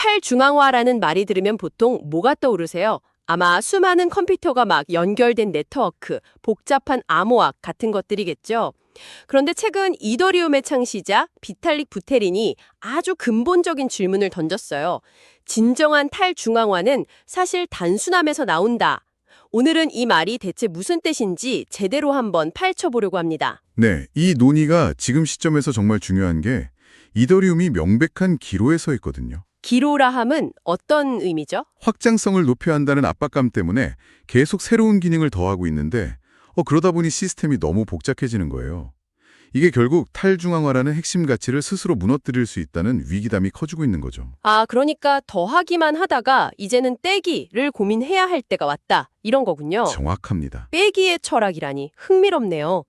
탈중앙화라는 말이 들으면 보통 뭐가 떠오르세요? 아마 수많은 컴퓨터가 막 연결된 네트워크, 복잡한 암호학 같은 것들이겠죠. 그런데 최근 이더리움의 창시자 비탈릭 부테린이 아주 근본적인 질문을 던졌어요. 진정한 탈중앙화는 사실 단순함에서 나온다. 오늘은 이 말이 대체 무슨 뜻인지 제대로 한번 파헤쳐보려고 합니다. 네, 이 논의가 지금 시점에서 정말 중요한 게 이더리움이 명백한 기로에 서 있거든요. 기로라 함은 어떤 의미죠? 확장성을 높여야 한다는 압박감 때문에 계속 새로운 기능을 더하고 있는데 그러다 보니 시스템이 너무 복잡해지는 거예요. 이게 결국 탈중앙화라는 핵심 가치를 스스로 무너뜨릴 수 있다는 위기감이 커지고 있는 거죠. 아, 그러니까 더하기만 하다가 이제는 떼기를 고민해야 할 때가 왔다. 이런 거군요. 정확합니다. 빼기의 철학이라니 흥미롭네요.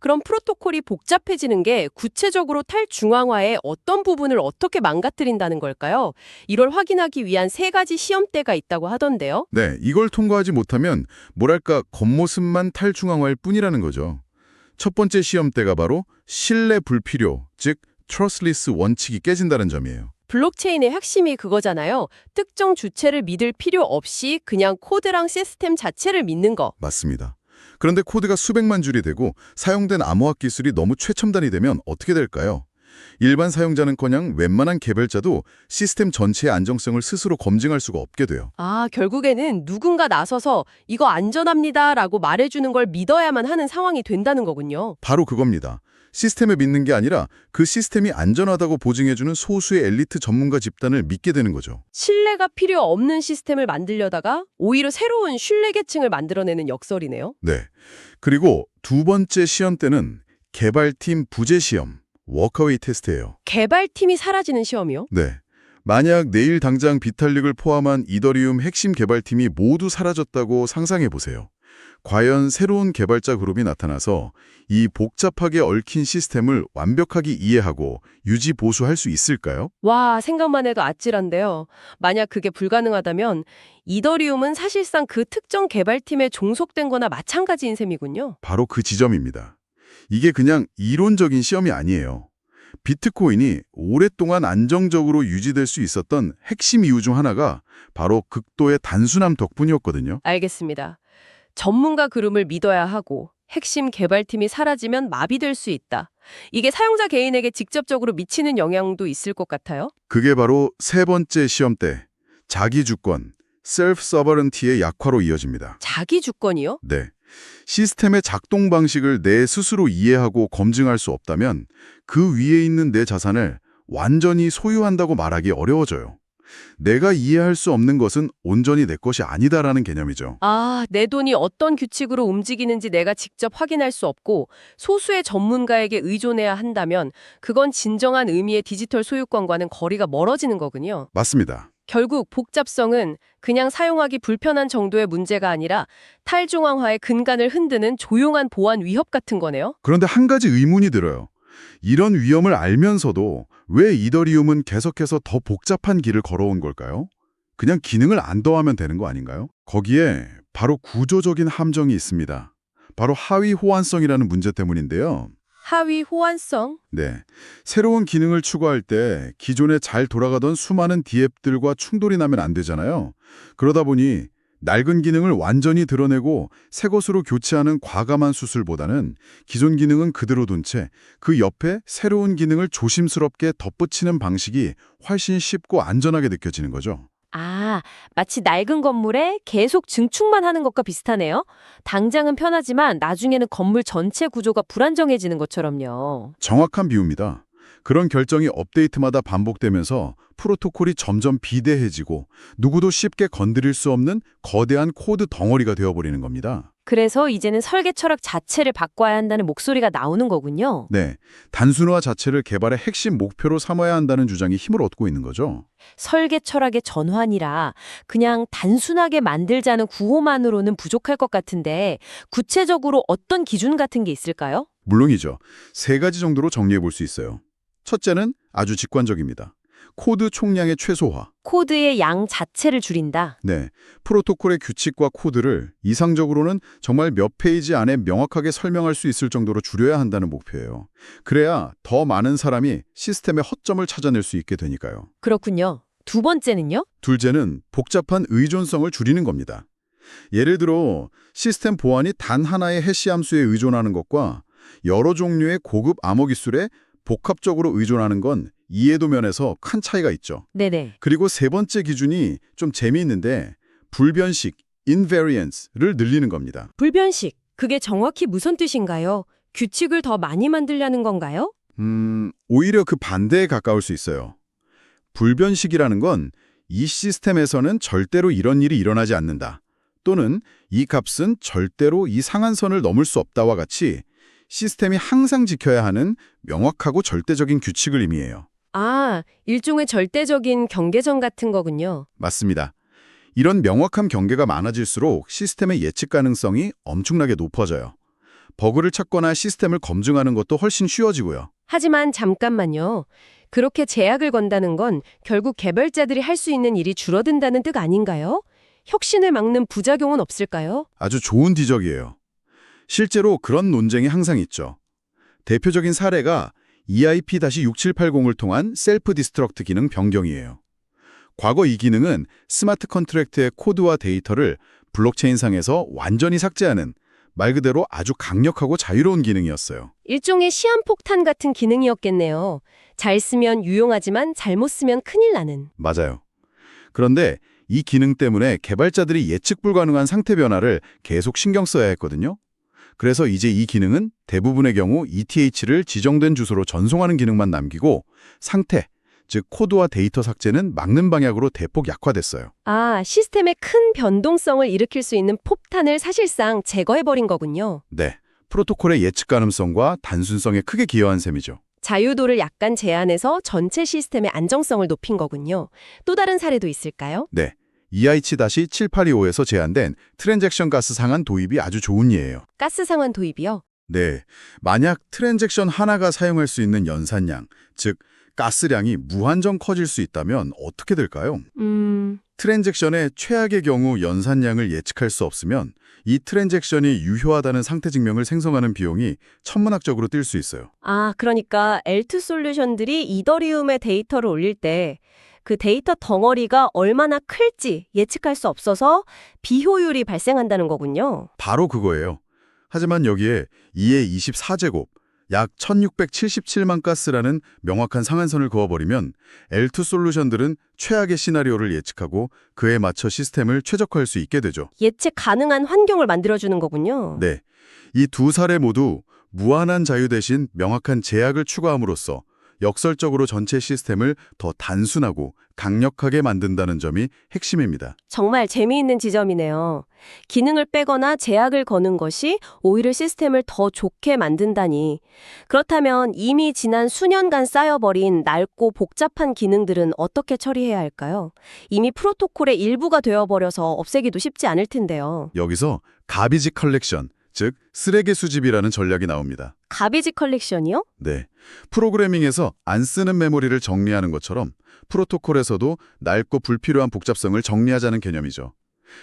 그럼 프로토콜이 복잡해지는 게 구체적으로 탈중앙화의 어떤 부분을 어떻게 망가뜨린다는 걸까요? 이걸 확인하기 위한 3가지 시험대가 있다고 하던데요. 네, 이걸 통과하지 못하면 뭐랄까 겉모습만 탈중앙화일 뿐이라는 거죠. 첫 번째 시험대가 바로 신뢰 불필요, 즉 trustless 원칙이 깨진다는 점이에요. 블록체인의 핵심이 그거잖아요. 특정 주체를 믿을 필요 없이 그냥 코드랑 시스템 자체를 믿는 거. 맞습니다. 그런데 코드가 수백만 줄이 되고 사용된 암호학 기술이 너무 최첨단이 되면 어떻게 될까요? 일반 사용자는커녕 웬만한 개발자도 시스템 전체의 안정성을 스스로 검증할 수가 없게 돼요. 아, 결국에는 누군가 나서서 이거 안전합니다라고 말해주는 걸 믿어야만 하는 상황이 된다는 거군요. 바로 그겁니다. 시스템을 믿는 게 아니라 그 시스템이 안전하다고 보증해주는 소수의 엘리트 전문가 집단을 믿게 되는 거죠. 신뢰가 필요 없는 시스템을 만들려다가 오히려 새로운 신뢰 계층을 만들어내는 역설이네요. 네. 그리고 두 번째 시험 때는 개발팀 부재 시험, 워커웨이 테스트예요. 개발팀이 사라지는 시험이요? 네. 만약 내일 당장 비탈릭을 포함한 이더리움 핵심 개발팀이 모두 사라졌다고 상상해 보세요. 과연 새로운 개발자 그룹이 나타나서 이 복잡하게 얽힌 시스템을 완벽하게 이해하고 유지 보수할 수 있을까요? 와, 생각만 해도 아찔한데요. 만약 그게 불가능하다면 이더리움은 사실상 그 특정 개발팀에 종속된 거나 마찬가지인 셈이군요. 바로 그 지점입니다. 이게 그냥 이론적인 시험이 아니에요. 비트코인이 오랫동안 안정적으로 유지될 수 있었던 핵심 이유 중 하나가 바로 극도의 단순함 덕분이었거든요. 알겠습니다. 전문가 그룹을 믿어야 하고 핵심 개발팀이 사라지면 마비될 수 있다. 이게 사용자 개인에게 직접적으로 미치는 영향도 있을 것 같아요. 그게 바로 세 번째 시험 때 자기 주권, self-sovereignty의 약화로 이어집니다. 자기 주권이요? 네. 시스템의 작동 방식을 내 스스로 이해하고 검증할 수 없다면 그 위에 있는 내 자산을 완전히 소유한다고 말하기 어려워져요. 내가 이해할 수 없는 것은 온전히 내 것이 아니다라는 개념이죠. 아, 내 돈이 어떤 규칙으로 움직이는지 내가 직접 확인할 수 없고 소수의 전문가에게 의존해야 한다면 그건 진정한 의미의 디지털 소유권과는 거리가 멀어지는 거군요. 맞습니다. 결국 복잡성은 그냥 사용하기 불편한 정도의 문제가 아니라 탈중앙화의 근간을 흔드는 조용한 보안 위협 같은 거네요. 그런데 한 가지 의문이 들어요. 이런 위험을 알면서도 왜 이더리움은 계속해서 더 복잡한 길을 걸어온 걸까요? 그냥 기능을 안 더하면 되는 거 아닌가요? 거기에 바로 구조적인 함정이 있습니다. 바로 하위 호환성이라는 문제 때문인데요. 하위 호환성? 네, 새로운 기능을 추가할 때 기존에 잘 돌아가던 수많은 디앱들과 충돌이 나면 안 되잖아요. 그러다 보니 낡은 기능을 완전히 드러내고 새 것으로 교체하는 과감한 수술보다는 기존 기능은 그대로 둔 채 그 옆에 새로운 기능을 조심스럽게 덧붙이는 방식이 훨씬 쉽고 안전하게 느껴지는 거죠. 아, 마치 낡은 건물에 계속 증축만 하는 것과 비슷하네요. 당장은 편하지만 나중에는 건물 전체 구조가 불안정해지는 것처럼요. 정확한 비유입니다. 그런 결정이 업데이트마다 반복되면서 프로토콜이 점점 비대해지고 누구도 쉽게 건드릴 수 없는 거대한 코드 덩어리가 되어버리는 겁니다. 그래서 이제는 설계 철학 자체를 바꿔야 한다는 목소리가 나오는 거군요. 네, 단순화 자체를 개발의 핵심 목표로 삼아야 한다는 주장이 힘을 얻고 있는 거죠. 설계 철학의 전환이라 그냥 단순하게 만들자는 구호만으로는 부족할 것 같은데 구체적으로 어떤 기준 같은 게 있을까요? 물론이죠. 3가지 정도로 정리해 볼 수 있어요. 첫째는 아주 직관적입니다. 코드 총량의 최소화. 코드의 양 자체를 줄인다. 네, 프로토콜의 규칙과 코드를 이상적으로는 정말 몇 페이지 안에 명확하게 설명할 수 있을 정도로 줄여야 한다는 목표예요. 그래야 더 많은 사람이 시스템의 허점을 찾아낼 수 있게 되니까요. 그렇군요. 두 번째는요? 둘째는 복잡한 의존성을 줄이는 겁니다. 예를 들어 시스템 보안이 단 하나의 해시 함수에 의존하는 것과 여러 종류의 고급 암호 기술에 복합적으로 의존하는 건 이해도 면에서 큰 차이가 있죠. 네네. 그리고 세 번째 기준이 좀 재미있는데 불변식, invariance를 늘리는 겁니다. 불변식, 그게 정확히 무슨 뜻인가요? 규칙을 더 많이 만들려는 건가요? 오히려 그 반대에 가까울 수 있어요. 불변식이라는 건 이 시스템에서는 절대로 이런 일이 일어나지 않는다. 또는 이 값은 절대로 이 상한선을 넘을 수 없다와 같이 시스템이 항상 지켜야 하는 명확하고 절대적인 규칙을 의미해요. 아, 일종의 절대적인 경계선 같은 거군요. 맞습니다. 이런 명확한 경계가 많아질수록 시스템의 예측 가능성이 엄청나게 높아져요. 버그를 찾거나 시스템을 검증하는 것도 훨씬 쉬워지고요. 하지만 잠깐만요. 그렇게 제약을 건다는 건 결국 개발자들이 할 수 있는 일이 줄어든다는 뜻 아닌가요? 혁신을 막는 부작용은 없을까요? 아주 좋은 지적이에요. 실제로 그런 논쟁이 항상 있죠. 대표적인 사례가 EIP-6780을 통한 셀프 디스트럭트 기능 변경이에요. 과거 이 기능은 스마트 컨트랙트의 코드와 데이터를 블록체인상에서 완전히 삭제하는 말 그대로 아주 강력하고 자유로운 기능이었어요. 일종의 시한폭탄 같은 기능이었겠네요. 잘 쓰면 유용하지만 잘못 쓰면 큰일 나는. 맞아요. 그런데 이 기능 때문에 개발자들이 예측 불가능한 상태 변화를 계속 신경 써야 했거든요. 그래서 이제 이 기능은 대부분의 경우 ETH를 지정된 주소로 전송하는 기능만 남기고 상태, 즉 코드와 데이터 삭제는 막는 방향으로 대폭 약화됐어요. 아, 시스템의 큰 변동성을 일으킬 수 있는 폭탄을 사실상 제거해버린 거군요. 네, 프로토콜의 예측 가능성과 단순성에 크게 기여한 셈이죠. 자유도를 약간 제한해서 전체 시스템의 안정성을 높인 거군요. 또 다른 사례도 있을까요? 네, EIC-7825에서 제한된 트랜잭션 가스 상한 도입이 아주 좋은 예예요. 가스 상환 도입이요? 네, 만약 트랜잭션 하나가 사용할 수 있는 연산량, 즉 가스량이 무한정 커질 수 있다면 어떻게 될까요? 트랜잭션의 최악의 경우 연산량을 예측할 수 없으면 이 트랜잭션이 유효하다는 상태 증명을 생성하는 비용이 천문학적으로 뛸 수 있어요. 아, 그러니까 L2 솔루션들이 이더리움의 데이터를 올릴 때 그 데이터 덩어리가 얼마나 클지 예측할 수 없어서 비효율이 발생한다는 거군요. 바로 그거예요. 하지만 여기에 2의 24제곱, 약 1677만 가스라는 명확한 상한선을 그어버리면 L2 솔루션들은 최악의 시나리오를 예측하고 그에 맞춰 시스템을 최적화할 수 있게 되죠. 예측 가능한 환경을 만들어주는 거군요. 네, 이 두 사례 모두 무한한 자유 대신 명확한 제약을 추가함으로써 역설적으로 전체 시스템을 더 단순하고 강력하게 만든다는 점이 핵심입니다. 정말 재미있는 지점이네요. 기능을 빼거나 제약을 거는 것이 오히려 시스템을 더 좋게 만든다니. 그렇다면 이미 지난 수년간 쌓여버린 낡고 복잡한 기능들은 어떻게 처리해야 할까요? 이미 프로토콜의 일부가 되어버려서 없애기도 쉽지 않을 텐데요. 여기서 가비지 컬렉션, 즉 쓰레기 수집이라는 전략이 나옵니다. 가비지 컬렉션이요? 네, 프로그래밍에서 안 쓰는 메모리를 정리하는 것처럼 프로토콜에서도 낡고 불필요한 복잡성을 정리하자는 개념이죠.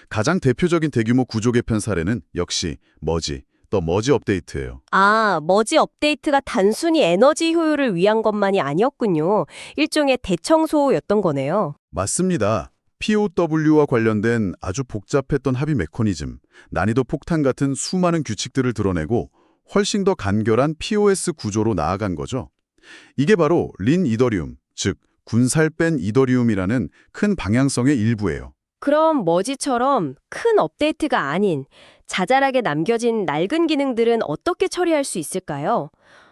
가장 대표적인 대규모 구조 개편 사례는 역시 머지, 더 머지 업데이트예요. 아, 머지 업데이트가 단순히 에너지 효율을 위한 것만이 아니었군요. 일종의 대청소였던 거네요. 맞습니다. POW와 관련된 아주 복잡했던 합의 메커니즘, 난이도 폭탄 같은 수많은 규칙들을 드러내고 훨씬 더 간결한 POS 구조로 나아간 거죠. 이게 바로 린 이더리움, 즉 군살 뺀 이더리움이라는 큰 방향성의 일부예요. 그럼 머지처럼 큰 업데이트가 아닌 자잘하게 남겨진 낡은 기능들은 어떻게 처리할 수 있을까요?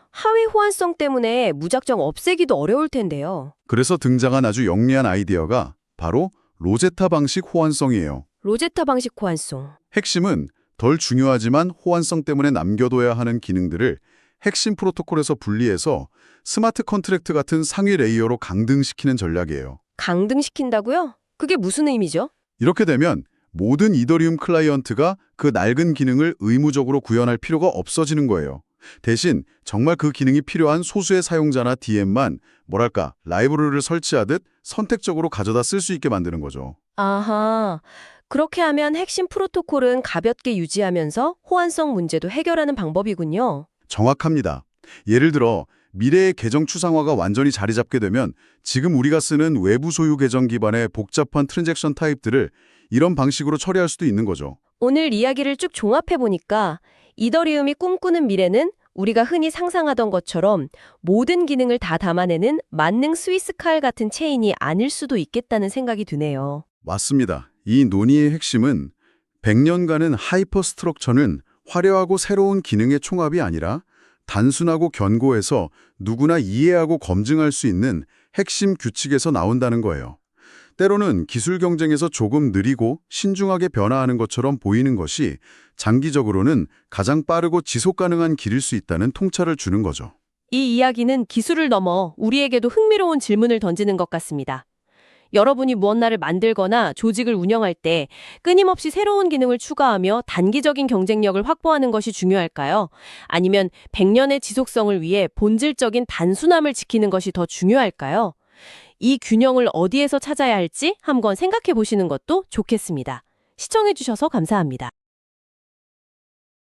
하위 호환성 때문에 무작정 없애기도 어려울 텐데요. 그래서 등장한 아주 영리한 아이디어가 바로 로제타 방식 호환성이에요. 로제타 방식 호환성. 핵심은 덜 중요하지만 호환성 때문에 남겨둬야 하는 기능들을 핵심 프로토콜에서 분리해서 스마트 컨트랙트 같은 상위 레이어로 강등시키는 전략이에요. 강등시킨다고요? 그게 무슨 의미죠? 이렇게 되면 모든 이더리움 클라이언트가 그 낡은 기능을 의무적으로 구현할 필요가 없어지는 거예요. 대신 정말 그 기능이 필요한 소수의 사용자나 DM만 뭐랄까 라이브러리를 설치하듯 선택적으로 가져다 쓸 수 있게 만드는 거죠. 아하. 그렇게 하면 핵심 프로토콜은 가볍게 유지하면서 호환성 문제도 해결하는 방법이군요. 정확합니다. 예를 들어 미래의 계정 추상화가 완전히 자리 잡게 되면 지금 우리가 쓰는 외부 소유 계정 기반의 복잡한 트랜잭션 타입들을 이런 방식으로 처리할 수도 있는 거죠. 오늘 이야기를 쭉 종합해보니까 이더리움이 꿈꾸는 미래는 우리가 흔히 상상하던 것처럼 모든 기능을 다 담아내는 만능 스위스칼 같은 체인이 아닐 수도 있겠다는 생각이 드네요. 맞습니다. 이 논의의 핵심은 100년간은 하이퍼스트럭처는 화려하고 새로운 기능의 총합이 아니라 단순하고 견고해서 누구나 이해하고 검증할 수 있는 핵심 규칙에서 나온다는 거예요. 때로는 기술 경쟁에서 조금 느리고 신중하게 변화하는 것처럼 보이는 것이 장기적으로는 가장 빠르고 지속 가능한 길일 수 있다는 통찰을 주는 거죠. 이 이야기는 기술을 넘어 우리에게도 흥미로운 질문을 던지는 것 같습니다. 여러분이 무언가를 만들거나 조직을 운영할 때 끊임없이 새로운 기능을 추가하며 단기적인 경쟁력을 확보하는 것이 중요할까요? 아니면 100년의 지속성을 위해 본질적인 단순함을 지키는 것이 더 중요할까요? 이 균형을 어디에서 찾아야 할지 한번 생각해 보시는 것도 좋겠습니다. 시청해 주셔서 감사합니다.